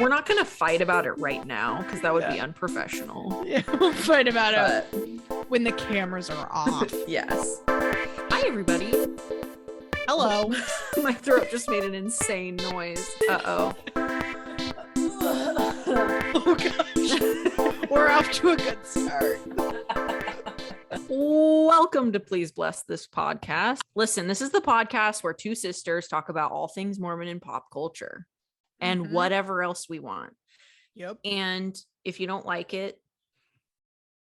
We're not going to fight about it right now because that would be unprofessional. Yeah, we'll fight about it when the cameras are off. Yes. Hi, everybody. Hello. My throat just made an insane noise. Uh-oh. Oh, gosh. We're off to a good start. Welcome to Please Bless This Podcast. Listen, this is the podcast where two sisters talk about all things Mormon and pop culture and whatever else we want. Yep. And if you don't like it,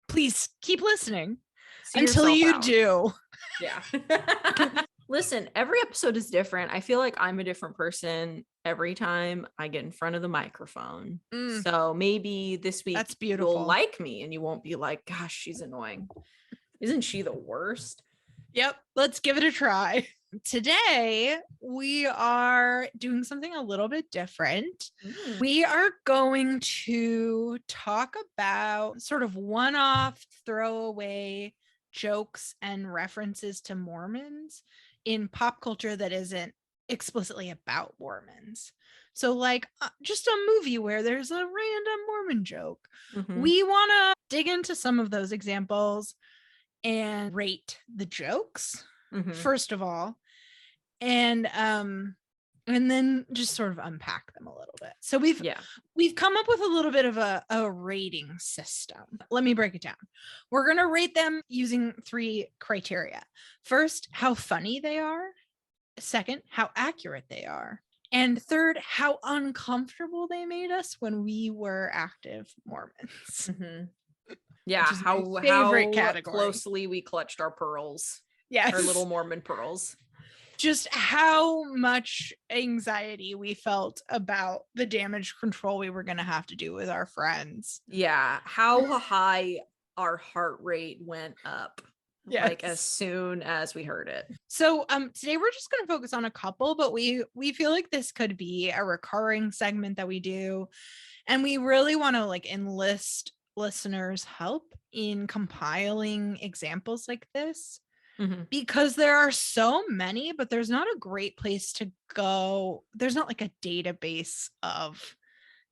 please keep listening until you do. Yeah. Listen, every episode is different. I feel like I'm a different person every time I get in front of the microphone. So maybe this week that's beautiful. You'll like me and you won't be like, gosh, she's annoying. Isn't she the worst? Yep. Let's give it a try. Today, we are doing something a little bit different. We are going to talk about sort of one-off throwaway jokes and references to Mormons in pop culture that isn't explicitly about Mormons. So like just a movie where there's a random Mormon joke. We want to dig into some of those examples and rate the jokes first of all, and then just sort of unpack them a little bit. So we've come up with a little bit of a rating system. Let me break it down. We're going to rate them using 3 criteria. First, how funny they are. Second, how accurate they are. And third, how uncomfortable they made us when we were active Mormons. Yeah, how closely we clutched our pearls. Yes. Our little Mormon pearls. Just how much anxiety we felt about the damage control we were going to have to do with our friends. Yeah, how high our heart rate went up. Yes. Like as soon as we heard it. So today we're just going to focus on a couple, but we feel like this could be a recurring segment that we do. And we really want to like enlist listeners' help in compiling examples like this. Because there are so many, but there's not a great place to go. There's not like a database of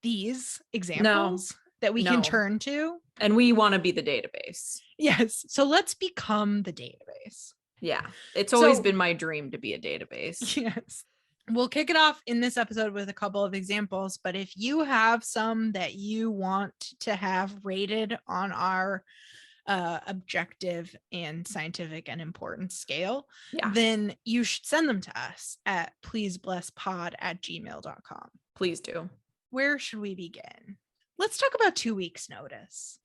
these examples that we can turn to. And we want to be the database. Yes. So let's become the database. Yeah. It's always been my dream to be a database. Yes. We'll kick it off in this episode with a couple of examples, but if you have some that you want to have rated on our objective and scientific and important scale, then you should send them to us at pleaseblesspod@gmail.com. Please do. Where should we begin? Let's talk about 2 weeks notice.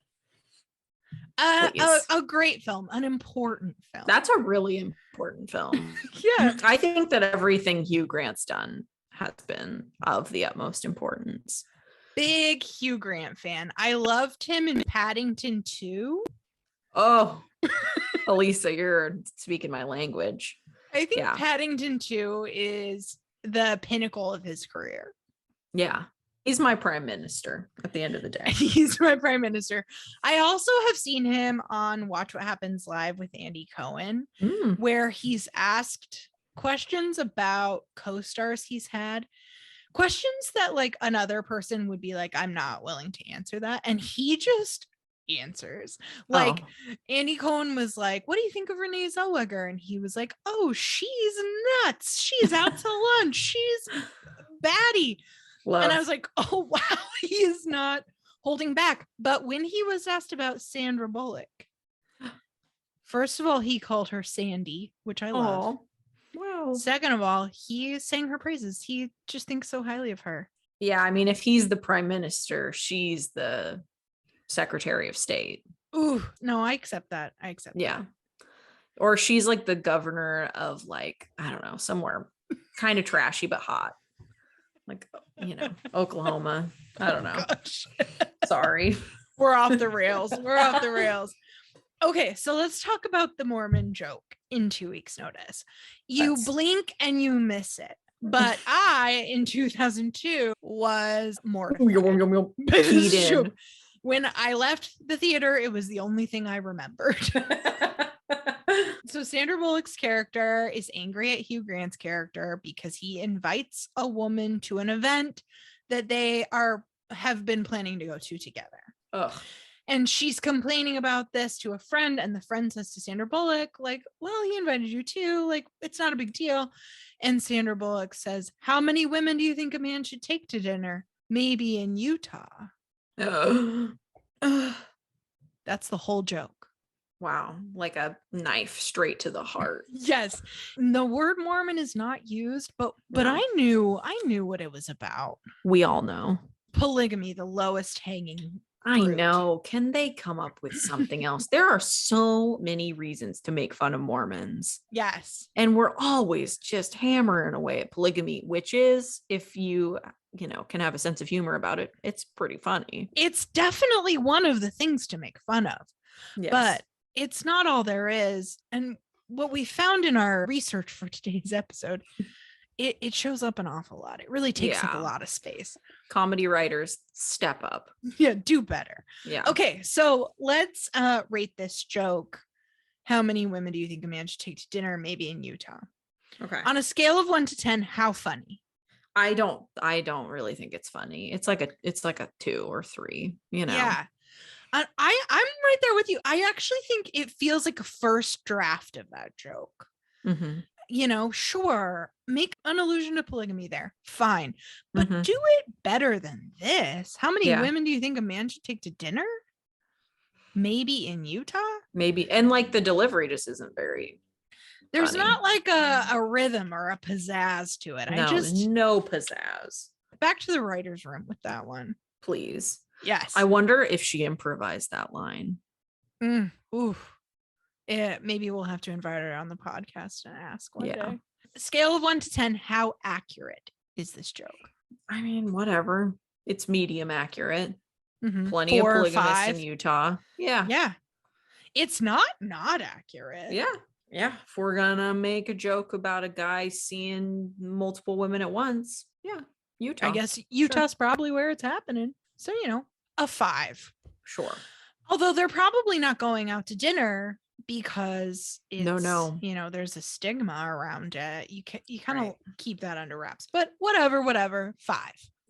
A great film, an important film. That's a really important film. Yeah. I think that everything Hugh Grant's done has been of the utmost importance. Big Hugh Grant fan. I loved him in Paddington 2. Oh, Elisa, you're speaking my language. I think Paddington 2 is the pinnacle of his career. Yeah. He's my prime minister at the end of the day. He's my prime minister. I also have seen him on Watch What Happens Live with Andy Cohen, where he's asked questions about co-stars he's had. Questions that like another person would be like, I'm not willing to answer that. And he just answers. Like Andy Cohen was like, what do you think of Renee Zellweger? And he was like, oh, she's nuts. She's out to lunch. She's baddie. Love. And I was like, oh, wow, he is not holding back. But when he was asked about Sandra Bullock, first of all, he called her Sandy, which I love. Wow. Second of all, he sang her praises. He just thinks so highly of her. Yeah, I mean, if he's the prime minister, she's the Secretary of State. Ooh, no, I accept that. That. Or she's like the governor of like, I don't know, somewhere kind of trashy but hot. Like, you know, Oklahoma. I don't know. Sorry. We're off the rails. Okay, so let's talk about the Mormon joke in 2 weeks notice. You blink and you miss it. But I, in 2002, was mortified. When I left the theater, it was the only thing I remembered. So Sandra Bullock's character is angry at Hugh Grant's character because he invites a woman to an event that they have been planning to go to together. Ugh. And she's complaining about this to a friend, and the friend says to Sandra Bullock, like, well, he invited you too. Like, it's not a big deal. And Sandra Bullock says, how many women do you think a man should take to dinner? Maybe in Utah. That's the whole joke. Wow. Like a knife straight to the heart. Yes. The word Mormon is not used, but No. I knew what it was about. We all know. Polygamy, the lowest hanging I fruit. know. Can they come up with something else? There are so many reasons to make fun of Mormons. Yes. And we're always just hammering away at polygamy, which is, if you can have a sense of humor about it, it's pretty funny. It's definitely one of the things to make fun of. Yes. But it's not all there is. And what we found in our research for today's episode, it shows up an awful lot. It really takes up a lot of space. Comedy writers, step up. Yeah, do better. Yeah. Okay, so let's rate this joke. How many women do you think a man should take to dinner? Maybe in Utah. Okay. On a scale of 1 to 10, how funny? I don't really think it's funny. It's like a 2 or 3, Yeah. I'm right there with you. I actually think it feels like a first draft of that joke. Mm-hmm. Sure, make an allusion to polygamy there. Fine. But do it better than this. How many women do you think a man should take to dinner? Maybe in Utah? Maybe. And like the delivery just isn't very There's funny. Not like a rhythm or a pizzazz to it. No pizzazz. Back to the writer's room with that one. Please. Yes. I wonder if she improvised that line. Maybe we'll have to invite her on the podcast and ask one day. Scale of 1 to 10, how accurate is this joke? I mean, whatever. It's medium accurate. Mm-hmm. Plenty 4 of polygamists in Utah. Yeah. Yeah. It's not accurate. Yeah. Yeah. If we're gonna make a joke about a guy seeing multiple women at once, Utah. I guess Utah's probably where it's happening. So, a 5. Sure. Although they're probably not going out to dinner because it's, no. There's a stigma around it. You kind of keep that under wraps. But whatever. 5.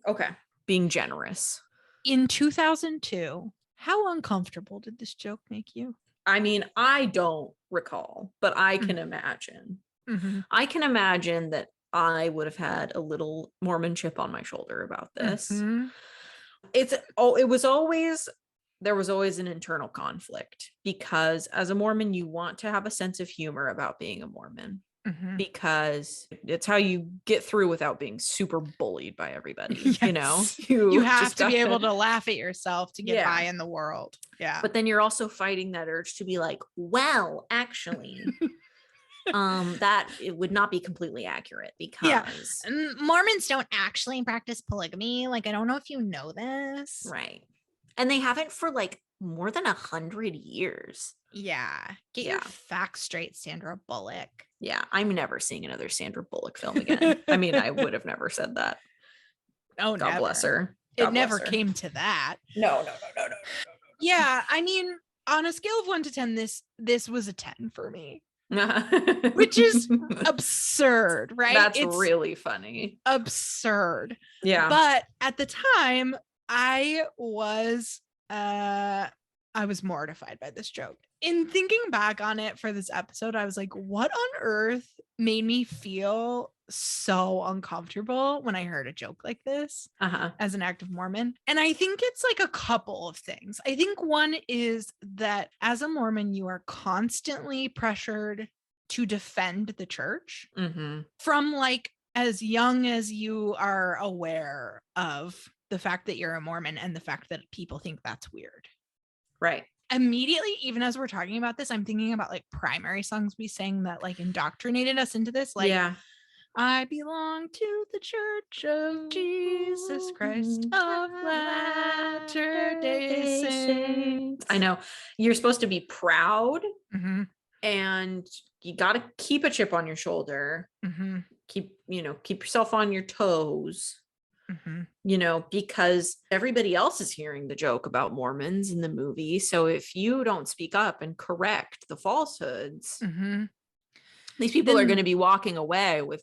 Okay. Being generous. In 2002, how uncomfortable did this joke make you? I mean, I don't recall, but I can imagine. Mm-hmm. I can imagine that I would have had a little Mormon chip on my shoulder about this. Mm-hmm. There was always an internal conflict, because as a Mormon, you want to have a sense of humor about being a Mormon, because it's how you get through without being super bullied by everybody. Yes. You have to be able to laugh at yourself to get by in the world. Yeah. But then you're also fighting that urge to be like, well, actually, that it would not be completely accurate, because Mormons don't actually practice polygamy. Like, I don't know if you know this. Right. And they haven't for like more than 100 years. Yeah. Get your facts straight, Sandra Bullock. Yeah. I'm never seeing another Sandra Bullock film again. I mean, I would have never said that. Oh, God bless her. It never came to that. No. Yeah. I mean, on a scale of 1 to 10, this was a 10 for me. Which is absurd, right? It's really funny. Absurd. Yeah. But at the time, I was mortified by this joke. In thinking back on it for this episode, I was like, what on earth made me feel so uncomfortable when I heard a joke like this as an active Mormon? And I think it's like a couple of things. I think one is that as a Mormon, you are constantly pressured to defend the church from like as young as you are aware of the fact that you're a Mormon and the fact that people think that's weird. Right. Immediately, even as we're talking about this, I'm thinking about like primary songs we sang that like indoctrinated us into this. Like, I belong to the Church of Jesus Christ of Latter-day Saints. I know. You're supposed to be proud, and you got to keep a chip on your shoulder. Keep yourself on your toes. Because everybody else is hearing the joke about Mormons in the movie. So if you don't speak up and correct the falsehoods, these people are going to be walking away with,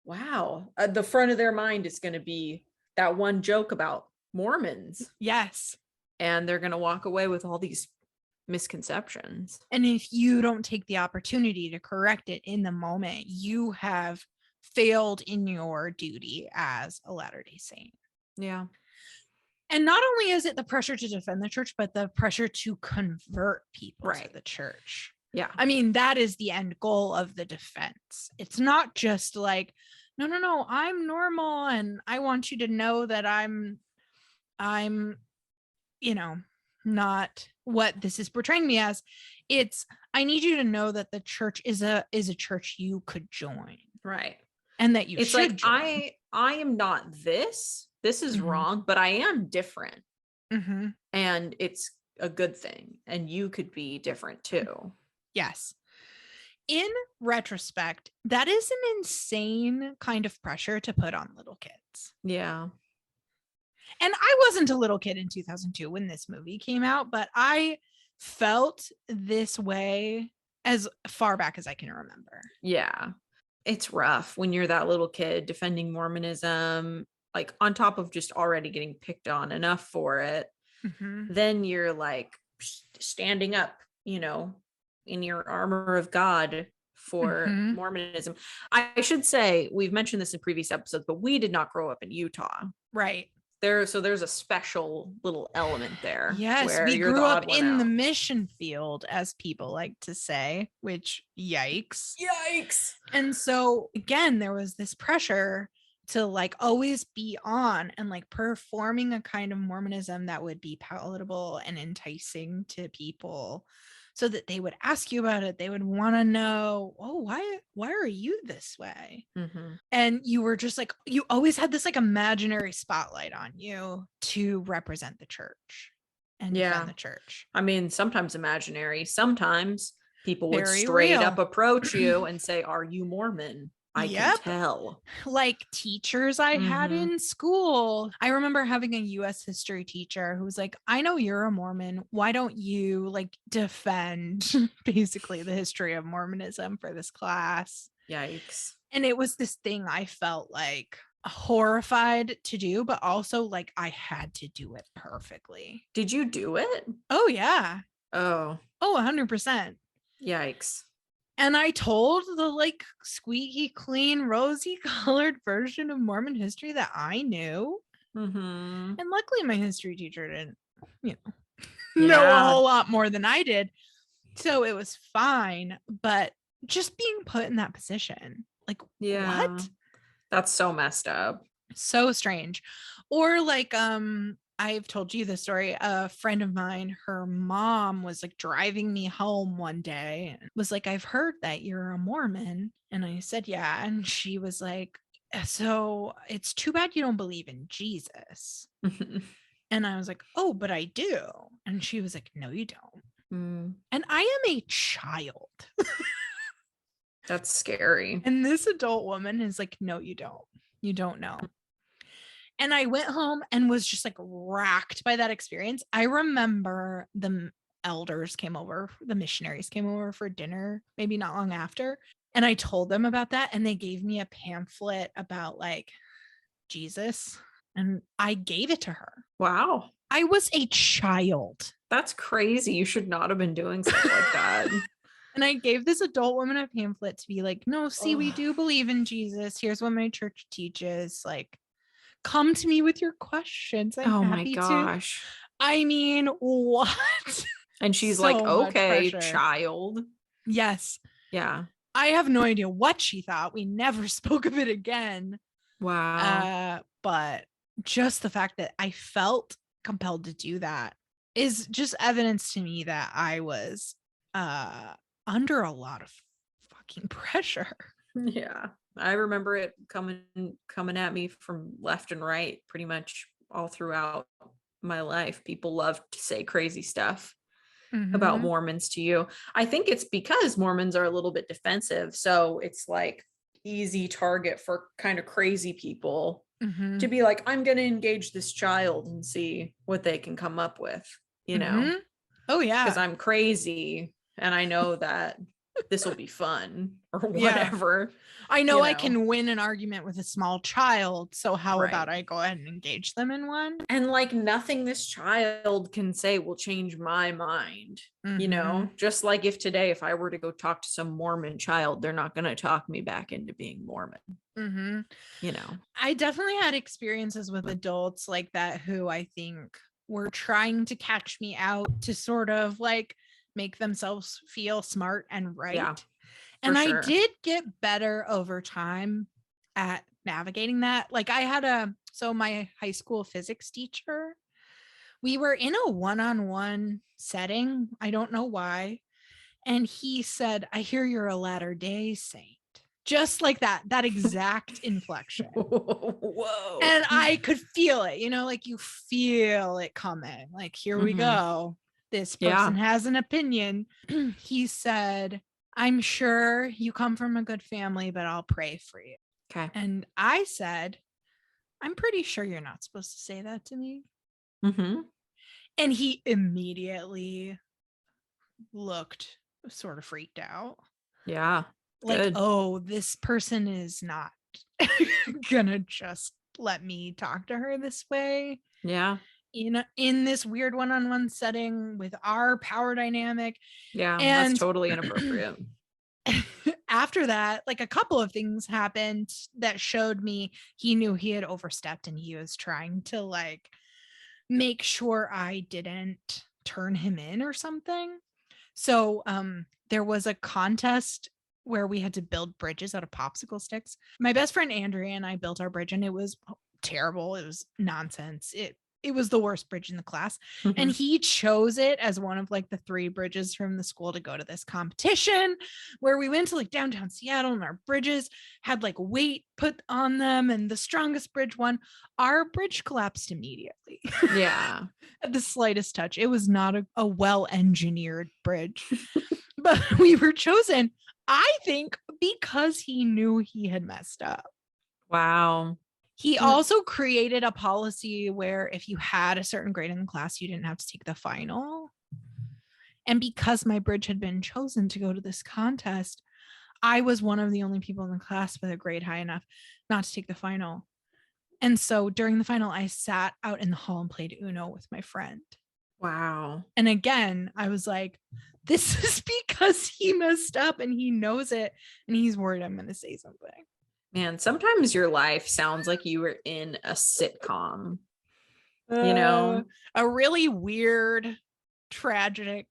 wow, the front of their mind is going to be that one joke about Mormons. Yes. And they're going to walk away with all these misconceptions. And if you don't take the opportunity to correct it in the moment, you have failed in your duty as a Latter-day Saint. Yeah. And not only is it the pressure to defend the church, but the pressure to convert people to the church. Yeah. I mean, that is the end goal of the defense. It's not just like, no, I'm normal and I want you to know that I'm, not what this is portraying me as. It's, I need you to know that the church is a church you could join. Right. And that you should like, join. I am not this is wrong, but I am different. And it's a good thing. And you could be different too. Yes. In retrospect, that is an insane kind of pressure to put on little kids. Yeah. And I wasn't a little kid in 2002 when this movie came out, but I felt this way as far back as I can remember. Yeah. It's rough when you're that little kid defending Mormonism, like on top of just already getting picked on enough for it. Then you're like standing up, in your armor of God for Mormonism. I should say, we've mentioned this in previous episodes, but we did not grow up in Utah. Right. So there's a special little element there. Yes, we grew up in the mission field, as people like to say, which yikes. And so again, there was this pressure to like always be on and like performing a kind of Mormonism that would be palatable and enticing to people, so that they would ask you about it. They would want to know, oh, why are you this way? And you were just like, you always had this like imaginary spotlight on you to represent the church and defend the church. I mean, sometimes imaginary, sometimes people would Very straight real. up approach you and say, are you Mormon? I can tell. Like teachers I had in school. I remember having a US history teacher who was like, I know you're a Mormon. Why don't you like defend basically the history of Mormonism for this class? Yikes. And it was this thing I felt like horrified to do, but also like I had to do it perfectly. Did you do it? Oh, yeah. Oh, 100%. Yikes. And I told the like squeaky clean, rosy colored version of Mormon history that I knew. And luckily my history teacher didn't, know a whole lot more than I did. So it was fine. But just being put in that position, like, what? That's so messed up. So strange. Or like, I've told you the story. A friend of mine, her mom was like driving me home one day and was like, I've heard that you're a Mormon. And I said, yeah. And she was like, so it's too bad you don't believe in Jesus. And I was like, oh, but I do. And she was like, no, you don't. And I am a child. That's scary. And this adult woman is like, no, you don't. You don't know. And I went home and was just like racked by that experience. I remember the elders came over, the missionaries came over for dinner, maybe not long after. And I told them about that. And they gave me a pamphlet about like Jesus. And I gave it to her. Wow. I was a child. That's crazy. You should not have been doing something like that. And I gave this adult woman a pamphlet to be like, no, see, we do believe in Jesus. Here's what my church teaches. Like, come to me with your questions. I'm happy to. I mean, what? And she's like, okay, child. Yes. Yeah. I have no idea what she thought. We never spoke of it again. Wow. But just the fact that I felt compelled to do that is just evidence to me that I was under a lot of fucking pressure. Yeah. I remember it coming at me from left and right pretty much all throughout my life. People love to say crazy stuff about Mormons to you. I think it's because Mormons are a little bit defensive. So it's like easy target for kind of crazy people to be like, I'm going to engage this child and see what they can come up with, Oh, yeah. Because I'm crazy. And I know that this will be fun or Yeah. whatever. I know I can win an argument with a small child, so how Right. about I go ahead and engage them in one? And like nothing this child can say will change my mind. You know, just like if today, if I were to go talk to some Mormon child, they're not going to talk me back into being Mormon. You know, I definitely had experiences with adults like that who I think were trying to catch me out to sort of like make themselves feel smart and right. Yeah, and sure. I did get better over time at navigating that. Like I had my high school physics teacher, we were in a one-on-one setting. I don't know why. And he said, "I hear you're a Latter-day Saint." Just like that exact inflection. Whoa. And I could feel it, you know, like you feel it coming. Like, here we go. This person has an opinion. He said, "I'm sure you come from a good family, but I'll pray for you." Okay. And I said, "I'm pretty sure you're not supposed to say that to me." And he immediately looked sort of freaked out. Yeah. Like, good. Oh, this person is not gonna just let me talk to her this way. Yeah. In this weird one-on-one setting with our power dynamic. Yeah. And that's totally inappropriate. After that, like a couple of things happened that showed me he knew he had overstepped and he was trying to like make sure I didn't turn him in or something. So there was a contest where we had to build bridges out of popsicle sticks. My best friend Andrea and I built our bridge and it was terrible. It was nonsense. It was the worst bridge in the class. And he chose it as one of like the 3 bridges from the school to go to this competition where we went to like downtown Seattle and our bridges had like weight put on them and the strongest bridge won. Our bridge collapsed immediately. Yeah. At the slightest touch. It was not a well-engineered bridge. But we were chosen, I think, because he knew he had messed up. Wow. He also created a policy where if you had a certain grade in the class, you didn't have to take the final. And because my bridge had been chosen to go to this contest, I was one of the only people in the class with a grade high enough not to take the final. And so during the final, I sat out in the hall and played Uno with my friend. Wow. And again, I was like, this is because he messed up and he knows it and he's worried I'm going to say something. Man, sometimes your life sounds like you were in a sitcom. You know, a really weird, tragic,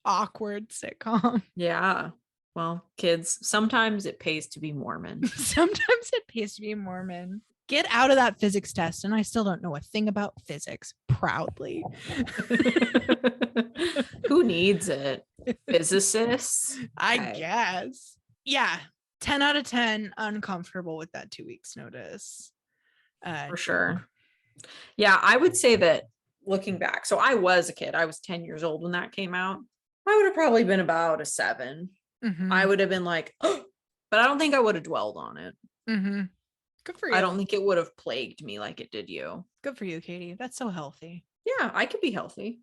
awkward sitcom. Yeah. Well, kids, sometimes it pays to be Mormon. Sometimes it pays to be Mormon. Get out of that physics test. And I still don't know a thing about physics, proudly. Who needs it? Physicists? I guess. Yeah. 10 out of 10 uncomfortable with that 2 weeks notice. For sure. Yeah, I would say that looking back. So I was a kid. I was 10 years old when that came out. I would have probably been about a 7. I would have been like, oh, but I don't think I would have dwelled on it. Good for you. I don't think it would have plagued me like it did you. Good for you, Katie. That's so healthy. Yeah, I could be healthy.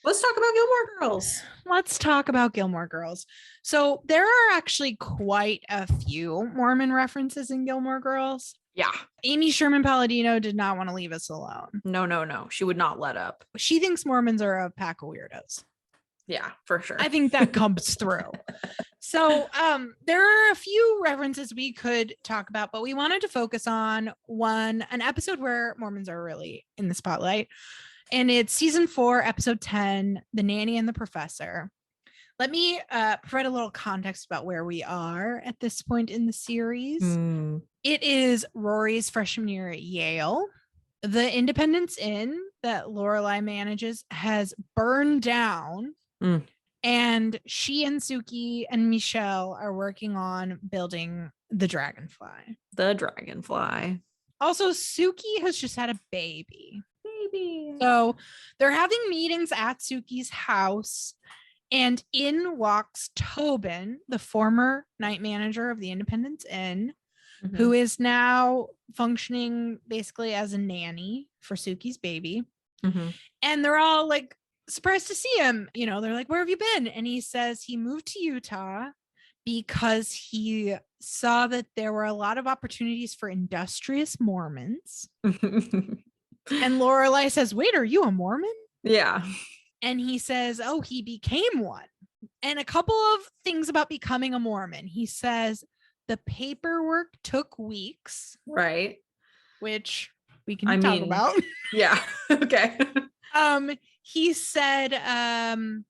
Let's talk about Gilmore Girls. Let's talk about Gilmore Girls. So there are actually quite a few Mormon references in Gilmore Girls. Yeah. Amy Sherman Palladino did not want to leave us alone. No. She would not let up. She thinks Mormons are a pack of weirdos. Yeah, for sure. I think that comes through. So there are a few references we could talk about, but we wanted to focus on an episode where Mormons are really in the spotlight. And it's season 4, episode 10, The Nanny and the Professor. Let me provide a little context about where we are at this point in the series. It is Rory's freshman year at Yale. The Independence Inn that Lorelai manages has burned down. And she and Suki and Michelle are working on building the Dragonfly. Also, Suki has just had a baby. So they're having meetings at Suki's house. And in walks Tobin, the former night manager of the Independence Inn, who is now functioning basically as a nanny for Suki's baby. And they're all like surprised to see him. They're like, where have you been? And he says he moved to Utah because he saw that there were a lot of opportunities for industrious Mormons. And Lorelai says, wait, are you a Mormon? Yeah. And he says, oh, he became one. And a couple of things about becoming a Mormon. He says the paperwork took weeks. Right. Which we can talk about. Yeah. Okay. He said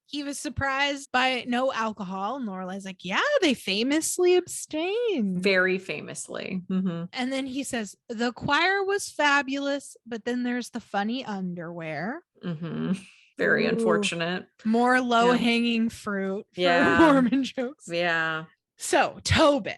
he was surprised by no alcohol. And Lorelai's like, yeah, they famously abstain. Very famously. Mm-hmm. And then he says, the choir was fabulous, but then there's the funny underwear. Mm-hmm. Very unfortunate. More low-hanging fruit for Mormon jokes. Yeah. So Tobin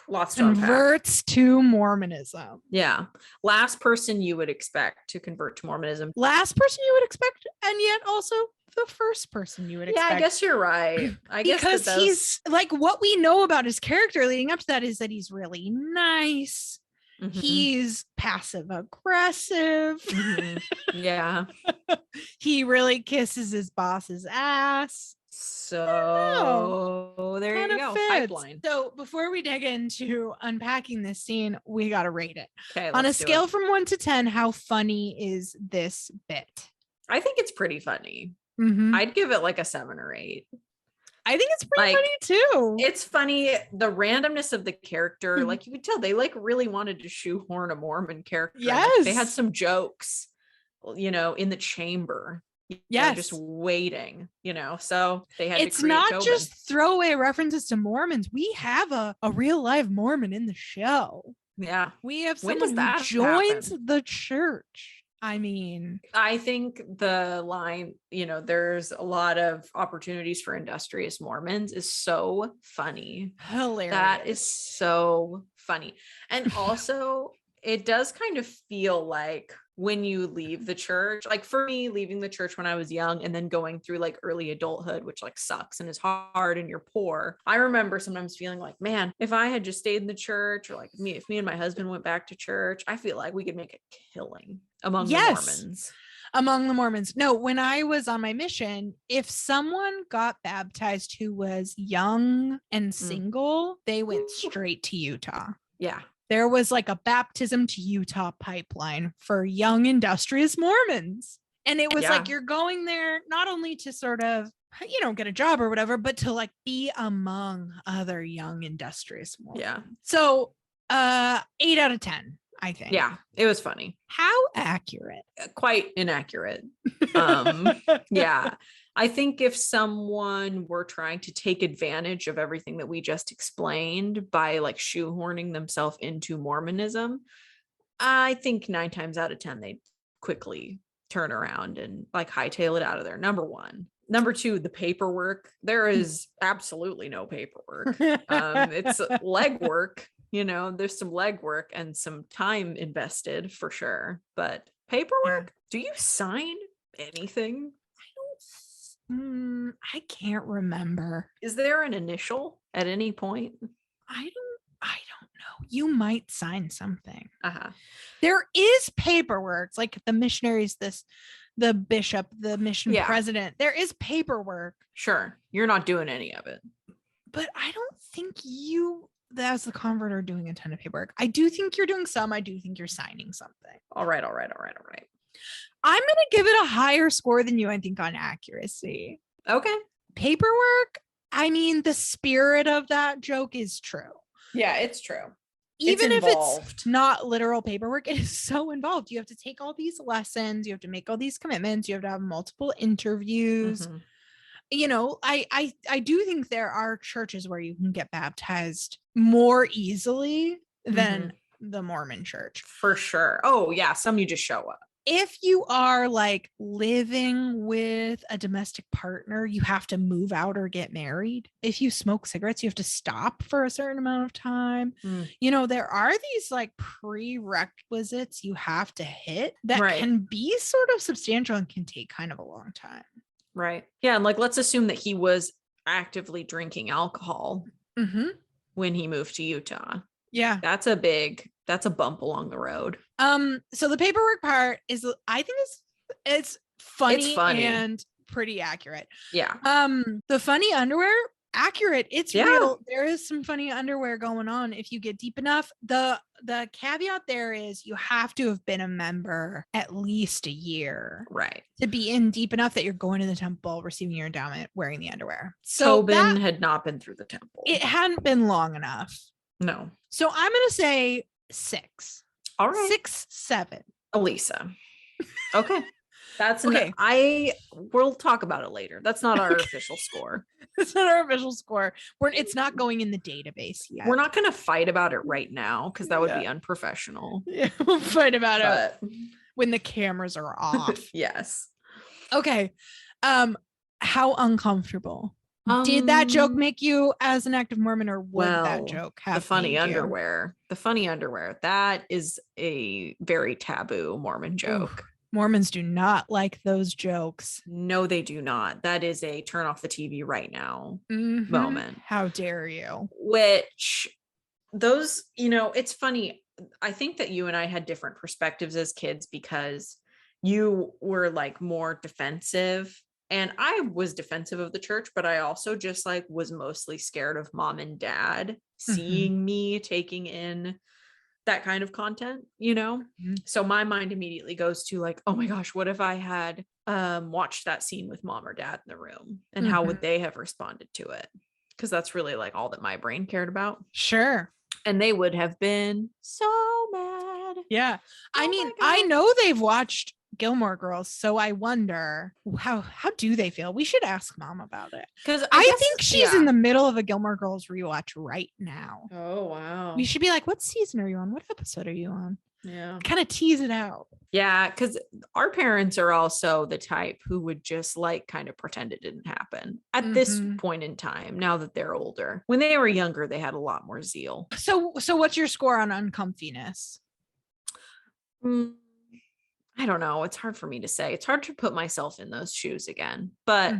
lots to converts to Mormonism. Yeah. Last person you would expect to convert to Mormonism. Last person you would expect, and yet also the first person you would expect. Yeah, I guess you're right. Because he's like, what we know about his character leading up to that is that he's really nice. Mm-hmm. He's passive aggressive. Mm-hmm. Yeah. He really kisses his boss's ass. So there you go. Pipeline. So before we dig into unpacking this scene, we got to rate it. Okay. On a scale from 1 to 10, how funny is this bit? I think it's pretty funny. Mm-hmm. I'd give it like a 7 or 8. I think it's pretty funny too. It's funny. The randomness of the character, like you could tell they like really wanted to shoehorn a Mormon character. Yes. They had some jokes, in the chamber. Yes. Just waiting, so they had it's to create not Tobin. Just throwaway references to Mormons. We have a real live Mormon in the show. Yeah. We have someone who joins the church. I mean, I think the line, there's a lot of opportunities for industrious Mormons is so funny. Hilarious. That is so funny. And also it does kind of feel like when you leave the church, like for me, leaving the church when I was young and then going through like early adulthood, which like sucks and is hard and you're poor. I remember sometimes feeling like, man, if I had just stayed in the church, or like if me and my husband went back to church, I feel like we could make a killing among the Mormons. Among the Mormons. No, when I was on my mission, if someone got baptized who was young and single, they went straight to Utah. Yeah. There was like a baptism to Utah pipeline for young industrious Mormons. And it was like, you're going there not only to sort of, get a job or whatever, but to like be among other young industrious Mormons. Yeah. So 8 out of 10, I think. Yeah. It was funny. How accurate? Quite inaccurate. Yeah. I think if someone were trying to take advantage of everything that we just explained by like shoehorning themselves into Mormonism, I think 9 times out of 10, they'd quickly turn around and like hightail it out of there. Number 1. Number 2, the paperwork. There is absolutely no paperwork. It's legwork, there's some legwork and some time invested for sure. But paperwork, do you sign anything? I can't remember. Is there an initial at any point? I don't know. You might sign something. There is paperwork. It's like the missionaries, the bishop, the mission president. There is paperwork. Sure. You're not doing any of it. But I don't think you, as the convert, are doing a ton of paperwork. I do think you're doing some. I do think you're signing something. All right. I'm going to give it a higher score than you, I think, on accuracy. Okay. Paperwork, I mean, the spirit of that joke is true. Yeah, it's true. Even if it's not literal paperwork, it is so involved. You have to take all these lessons. You have to make all these commitments. You have to have multiple interviews. Mm-hmm. I do think there are churches where you can get baptized more easily than the Mormon church. For sure. Oh, yeah. Some you just show up. If you are like living with a domestic partner, you have to move out or get married. If you smoke cigarettes, you have to stop for a certain amount of time. There are these like prerequisites you have to hit that can be sort of substantial and can take kind of a long time. Right. Yeah. And like, let's assume that he was actively drinking alcohol when he moved to Utah. Yeah. That's a bump along the road. So the paperwork part is, I think it's funny, funny and pretty accurate. Yeah. The funny underwear, accurate. It's Yeah. real. There is some funny underwear going on if you get deep enough. The caveat there is you have to have been a member at least a year, right, to be in deep enough that you're going to the temple, receiving your endowment, wearing the underwear. So Tobin had not been through the temple. It hadn't been long enough. No. So I'm gonna say 6. All right. 6, 7. Elisa. Okay. That's okay. We'll talk about it later. That's not our official score. It's not our official score. It's not going in the database yet. We're not going to fight about it right now because that would be unprofessional. Yeah, we'll fight about it when the cameras are off. Yes. Okay. How uncomfortable did that joke make you as an active Mormon, or would that joke have the funny underwear? The funny underwear. That is a very taboo Mormon joke. Ooh. Mormons do not like those jokes. No, they do not. That is a turn off the TV right now moment. How dare you? Which those, it's funny. I think that you and I had different perspectives as kids because you were like more defensive and I was defensive of the church, but I also just like was mostly scared of mom and dad seeing me taking in that kind of content, So my mind immediately goes to like, oh my gosh, what if I had watched that scene with mom or dad in the room, and how would they have responded to it? Because that's really like all that my brain cared about. Sure. And they would have been so mad. Yeah. I mean, I know they've watched Gilmore Girls, so I wonder how do they feel? We should ask mom about it, because I think she's in the middle of a Gilmore Girls rewatch right now. Oh wow. We should be like, what season are you on? What episode are you on? Yeah, kind of tease it out. Yeah, because our parents are also the type who would just like kind of pretend it didn't happen at this point in time. Now that they're older, when they were younger, they had a lot more zeal. So what's your score on uncomfiness? I don't know. It's hard for me to say. It's hard to put myself in those shoes again, but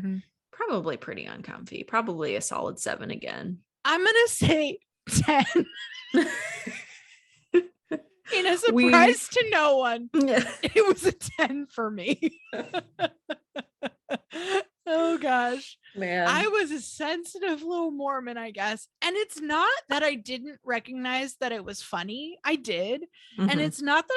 probably pretty uncomfy. Probably a solid 7 again. I'm going to say 10. In a surprise to no one, it was a 10 for me. Oh gosh, man. I was a sensitive little Mormon, I guess. And it's not that I didn't recognize that it was funny. I did. And it's not that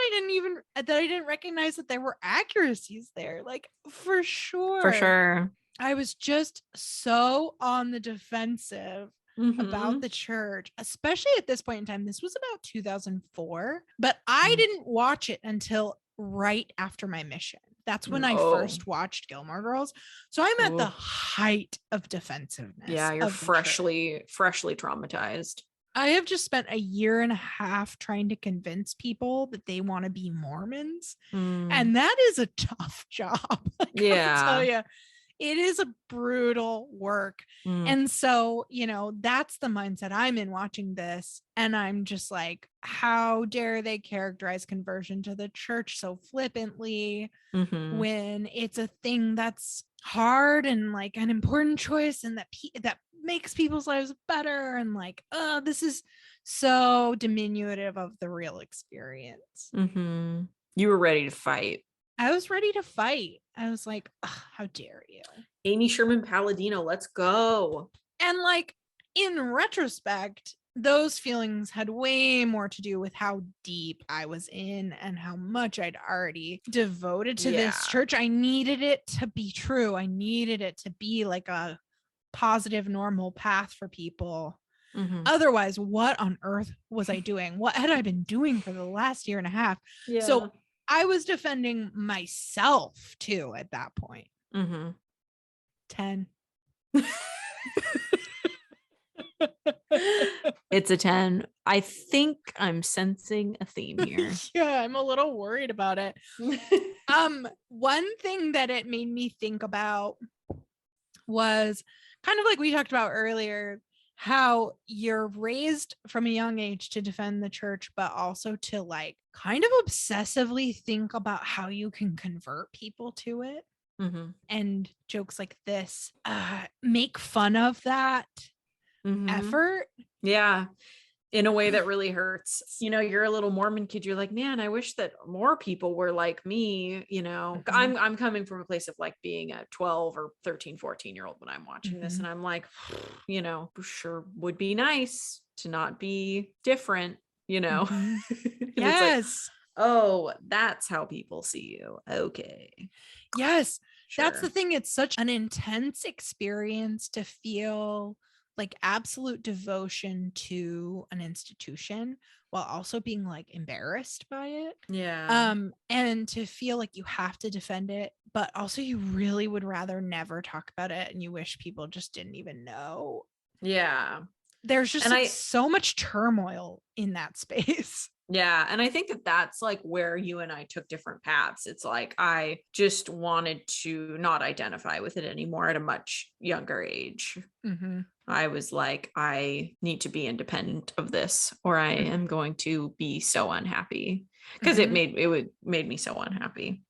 I didn't recognize that there were accuracies there. Like for sure. For sure. I was just so on the defensive about the church, especially at this point in time. This was about 2004, but I didn't watch it until right after my mission. That's when I first watched Gilmore Girls. So I'm at the height of defensiveness. Yeah, you're freshly traumatized. I have just spent a year and a half trying to convince people that they want to be Mormons. And that is a tough job. I'll tell you. It is a brutal work. And so, that's the mindset I'm in watching this. And I'm just like, how dare they characterize conversion to the church so flippantly when it's a thing that's hard and like an important choice and that makes people's lives better. And like, oh, this is so diminutive of the real experience. You were ready to fight. I was ready to fight. I was like, how dare you? Amy Sherman Palladino, let's go. And like, in retrospect, those feelings had way more to do with how deep I was in and how much I'd already devoted to this church. I needed it to be true. I needed it to be like a positive, normal path for people. Otherwise, what on earth was I doing? What had I been doing for the last year and a half? So I was defending myself too at that point. 10. It's a 10. I think I'm sensing a theme here. Yeah, I'm a little worried about it. One thing that it made me think about was kind of like we talked about earlier, how you're raised from a young age to defend the church, but also to like kind of obsessively think about how you can convert people to it. And jokes like this make fun of that effort. Yeah. in a way that really hurts. You know, you're a little Mormon kid. You're like, man, I wish that more people were like me. You know, I'm coming from a place of like being a 12 or 13, 14-year-old when I'm watching this. And I'm like, you know, sure would be nice to not be different, you know? Yes. Like, oh, that's how people see you. Okay. Yes. Sure. That's the thing. It's such an intense experience to feel like absolute devotion to an institution while also being like embarrassed by it. Yeah. And to feel like you have to defend it, but also you really would rather never talk about it and you wish people just didn't even know. Yeah. There's just so much turmoil in that space. Yeah. And I think that that's like where you and I took different paths. It's like, I just wanted to not identify with it anymore at a much younger age. I was like, I need to be independent of this or I am going to be so unhappy because it made me so unhappy.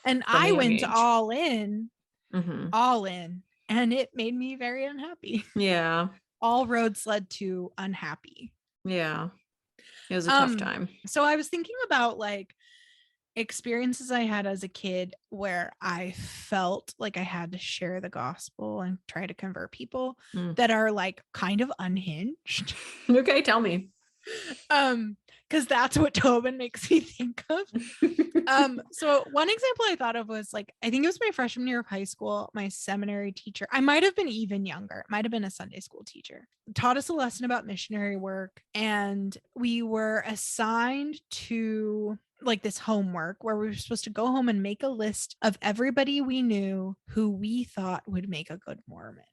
And I went all in, and it made me very unhappy. Yeah. All roads led to unhappy. Yeah. It was a tough time. So I was thinking about like experiences I had as a kid where I felt like I had to share the gospel and try to convert people that are like kind of unhinged. Okay, tell me. Because that's what Tobin makes me think of. So one example I thought of was like, I think it was my freshman year of high school, my seminary teacher, I might have been even younger, it might have been a Sunday school teacher, taught us a lesson about missionary work. And we were assigned to like this homework where we were supposed to go home and make a list of everybody we knew who we thought would make a good Mormon.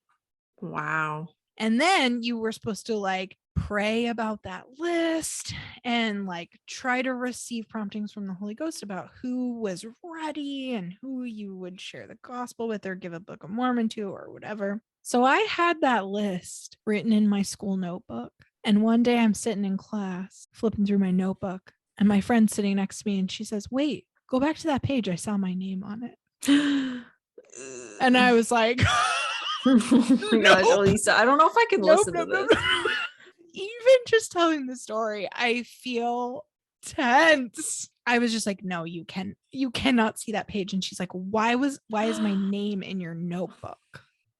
Wow. And then you were supposed to like pray about that list and like try to receive promptings from the Holy Ghost about who was ready and who you would share the gospel with or give a Book of Mormon to or whatever. So I had that list written in my school notebook. And one day I'm sitting in class flipping through my notebook and my friend's sitting next to me and she says, "Wait, go back to that page. I saw my name on it." And I was like, oh my gosh, Elisa, I don't know if I can listen to this. Even just telling the story, I feel tense. I was just like, no, you cannot see that page. And she's like, why is my name in your notebook?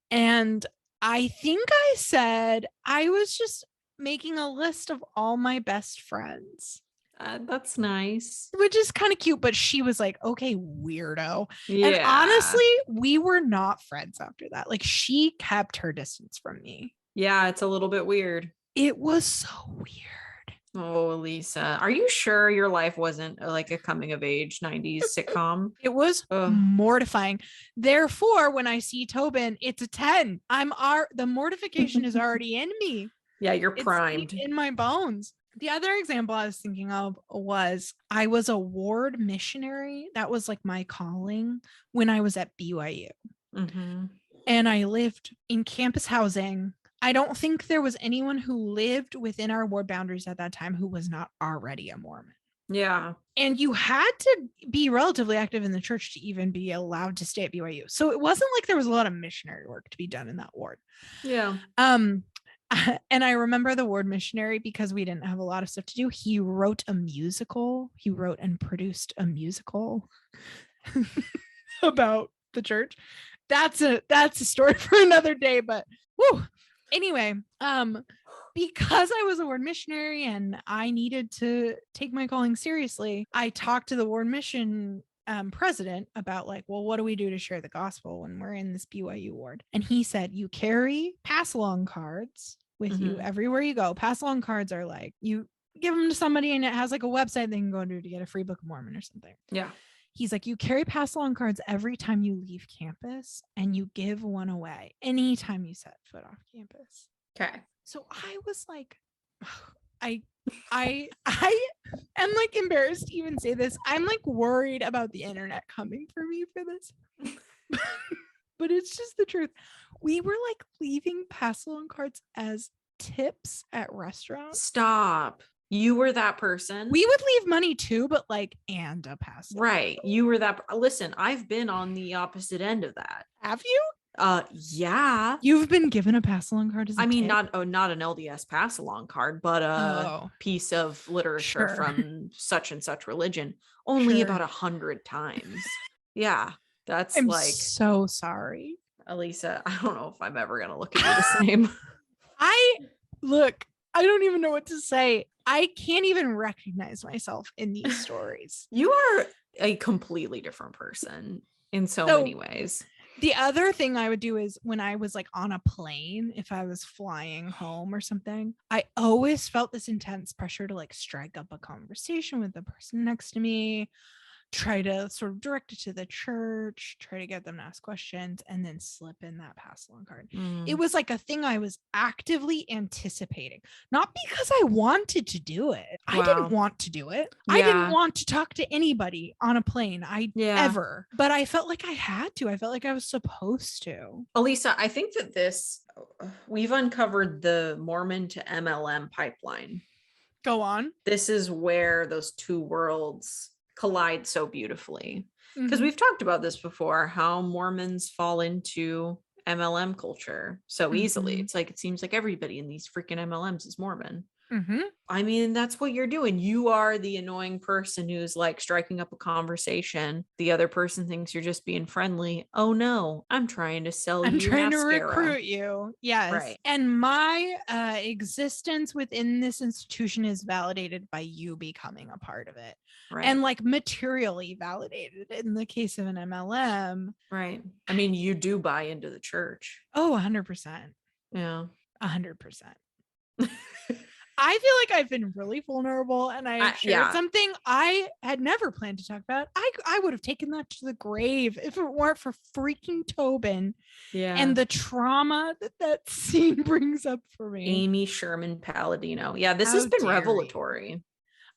And I think I said I was just making a list of all my best friends. That's nice. Which is kind of cute, but she was like, okay, weirdo. Yeah. And honestly, we were not friends after that. Like she kept her distance from me. Yeah, it's a little bit weird. It was so weird. Oh, Elisa, are you sure your life wasn't like a coming of age 90s sitcom? It was mortifying. Therefore, when I see Tobin, it's a 10. The mortification is already in me. Yeah, you're primed. It's in my bones. The other example I was thinking of was I was a ward missionary. That was like my calling when I was at BYU. And I lived in campus housing. I don't think there was anyone who lived within our ward boundaries at that time who was not already a Mormon. Yeah. And you had to be relatively active in the church to even be allowed to stay at BYU. So it wasn't like there was a lot of missionary work to be done in that ward. Yeah. And I remember the ward missionary because we didn't have a lot of stuff to do. He wrote a musical. He wrote and produced a musical about the church. That's a story for another day, but whew. Anyway, because I was a ward missionary and I needed to take my calling seriously, I talked to the ward mission president about like, well, what do we do to share the gospel when we're in this BYU ward? And he said, you carry pass along cards with you everywhere you go. Pass along cards are like, you give them to somebody and it has like a website they can go to get a free Book of Mormon or something. Yeah. He's like, you carry pass along cards every time you leave campus and you give one away anytime you set foot off campus. Okay. So I was like, I am like embarrassed to even say this. I'm like worried about the internet coming for me for this. But it's just the truth. We were like leaving pass along cards as tips at restaurants. Stop. You were that person. We would leave money too, but like, and a pass. Right. You were that. Listen, I've been on the opposite end of that. Have you? Yeah. You've been given a pass along card as a tip? not an LDS pass along card, but a piece of literature from such and such religion only about 100 times. Yeah. That's I'm so sorry. Elisa, I don't know if I'm ever gonna look at you the same. I don't even know what to say. I can't even recognize myself in these stories. You are a completely different person in so many ways. The other thing I would do is when I was like on a plane, if I was flying home or something, I always felt this intense pressure to like strike up a conversation with the person next to me, try to sort of direct it to the church, try to get them to ask questions, and then slip in that pass along card. It was like a thing I was actively anticipating, not because I wanted to do it. Wow. I didn't want to do it. Yeah. I didn't want to talk to anybody on a plane. Ever, but I felt like I had to. I felt like I was supposed to. Elisa, I think that we've uncovered the Mormon to MLM pipeline. Go on. This is where those two worlds collide so beautifully, because we've talked about this before, how Mormons fall into MLM culture so easily. It's like, it seems like everybody in these freaking MLMs is Mormon. I mean, that's what you're doing. You are the annoying person who's like striking up a conversation. The other person thinks you're just being friendly. Oh no, I'm trying to sell you. I'm trying to recruit you. Yes. Right. And my existence within this institution is validated by you becoming a part of it. Right. And like materially validated in the case of an MLM. Right. I mean, you do buy into the church. Oh, 100%. Yeah. 100%. I feel like I've been really vulnerable, and I shared something I had never planned to talk about. I would have taken that to the grave if it weren't for freaking Tobin and the trauma that scene brings up for me. Amy Sherman Palladino. Yeah, this has been revelatory.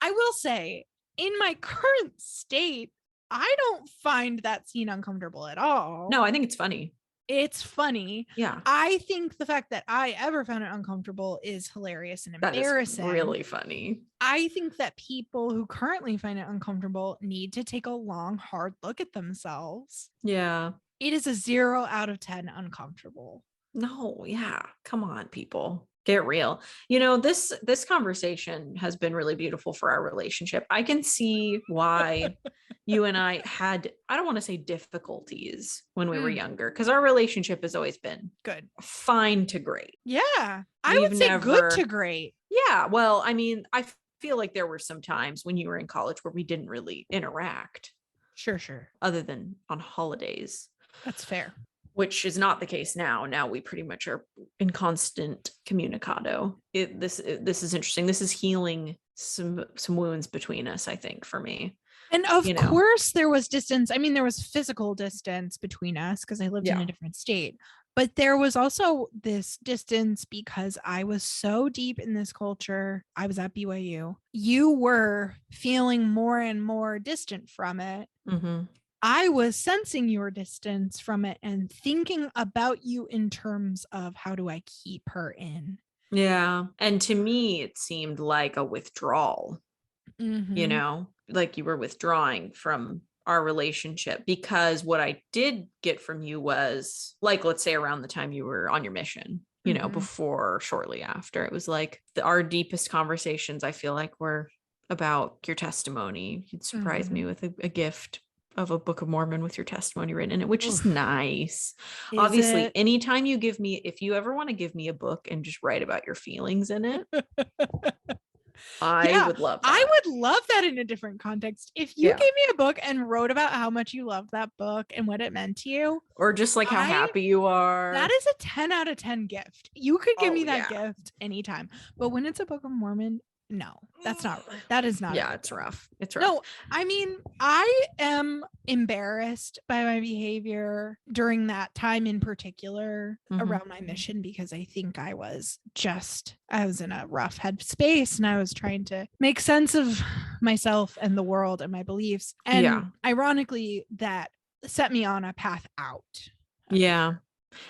I will say, in my current state, I don't find that scene uncomfortable at all. No, I think it's funny. It's funny. Yeah. I think the fact that I ever found it uncomfortable is hilarious and embarrassing. That is really funny. I think that people who currently find it uncomfortable need to take a long, hard look at themselves. Yeah. It is a 0 out of 10 uncomfortable. No, yeah. Come on, people. Get real. You know, this conversation has been really beautiful for our relationship. I can see why you and I had, I don't want to say difficulties when we were younger, because our relationship has always been good, fine to great. Yeah. I would say good to great. Yeah. Well, I mean, I feel like there were some times when you were in college where we didn't really interact. Sure. Other than on holidays. That's fair. Which is not the case now. Now we pretty much are in constant communicado. This is interesting. This is healing some wounds between us, I think, for me. And of course there was distance. I mean, there was physical distance between us because I lived in a different state. But there was also this distance because I was so deep in this culture. I was at BYU. You were feeling more and more distant from it. I was sensing your distance from it and thinking about you in terms of how do I keep her in? Yeah. And to me, it seemed like a withdrawal, you know, like you were withdrawing from our relationship, because what I did get from you was like, let's say around the time you were on your mission, you know, before or shortly after, it was like our deepest conversations, I feel like, were about your testimony. You'd surprise me with a gift of a Book of Mormon with your testimony written in it, which is nice. Obviously, anytime you give me, if you ever want to give me a book and just write about your feelings in it, I would love that. I would love that in a different context. If you gave me a book and wrote about how much you loved that book and what it meant to you, or just like how happy you are, that is a 10 out of 10 gift. You could give me that gift anytime. But when it's a Book of Mormon, no, that is not. Yeah, it's rough. It's rough. No, I mean, I am embarrassed by my behavior during that time in particular around my mission, because I think I was in a rough head space and I was trying to make sense of myself and the world and my beliefs. And ironically, that set me on a path out. Yeah.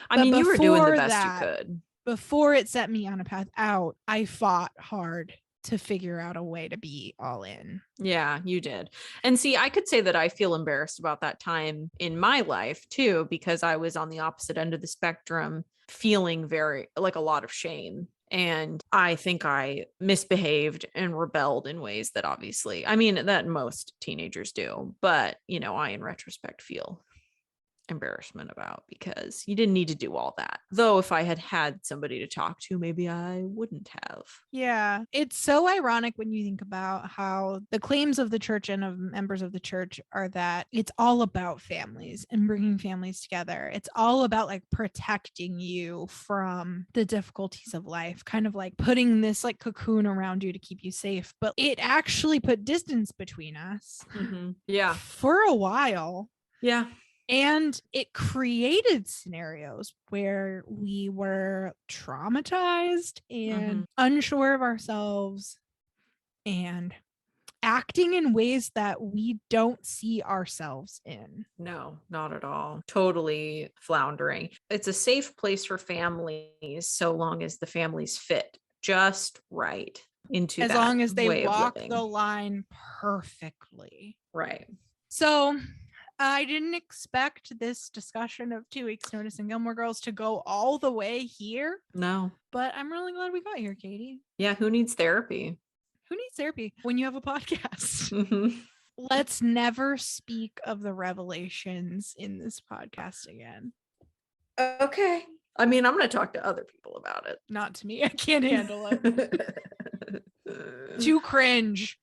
I mean, you were doing the best you could. Before it set me on a path out, I fought hard to figure out a way to be all in. Yeah, you did. And see, I could say that I feel embarrassed about that time in my life too, because I was on the opposite end of the spectrum, feeling very like a lot of shame. And I think I misbehaved and rebelled in ways that obviously, I mean, that most teenagers do. But, I, in retrospect, feel embarrassment about, because you didn't need to do all that. Though if I had had somebody to talk to, maybe I wouldn't have. Yeah, it's so ironic when you think about how the claims of the church and of members of the church are that it's all about families and bringing families together. It's all about like protecting you from the difficulties of life, kind of like putting this like cocoon around you to keep you safe. But it actually put distance between us. Mm-hmm. Yeah. For a while. Yeah. And it created scenarios where we were traumatized and unsure of ourselves and acting in ways that we don't see ourselves in. No, not at all. Totally floundering. It's a safe place for families so long as the families fit just right into as that long as they way walk of living. the line perfectly. Right. So I didn't expect this discussion of 2 Weeks Notice and Gilmore Girls to go all the way here. No. But I'm really glad we got here, Katie. Yeah, who needs therapy? Who needs therapy when you have a podcast? Mm-hmm. Let's never speak of the revelations in this podcast again. Okay. I mean, I'm going to talk to other people about it. Not to me. I can't handle it. Too cringe.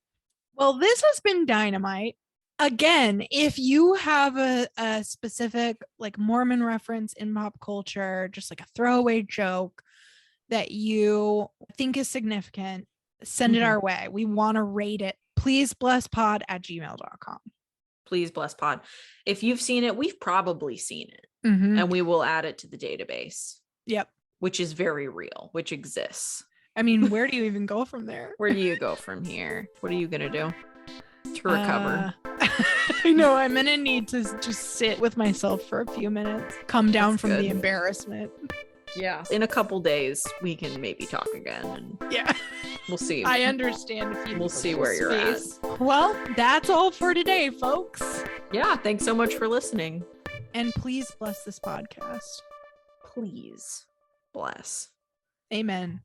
Well, this has been Dynamite. Again, if you have a specific like Mormon reference in pop culture, just like a throwaway joke that you think is significant, send it our way. We want to rate it. Please blesspod@gmail.com. Please bless pod. If you've seen it, we've probably seen it. And we will add it to the database. Yep. Which is very real, which exists. I mean, where do you even go from there? Where do you go from here? What are you going to do to recover? I know I'm going to need to just sit with myself for a few minutes, come down from the embarrassment. Yeah. In a couple days, we can maybe talk again. And yeah. We'll see. I understand if you We'll see where you're at. Well, that's all for today, folks. Yeah. Thanks so much for listening. And please bless this podcast. Please bless. Amen.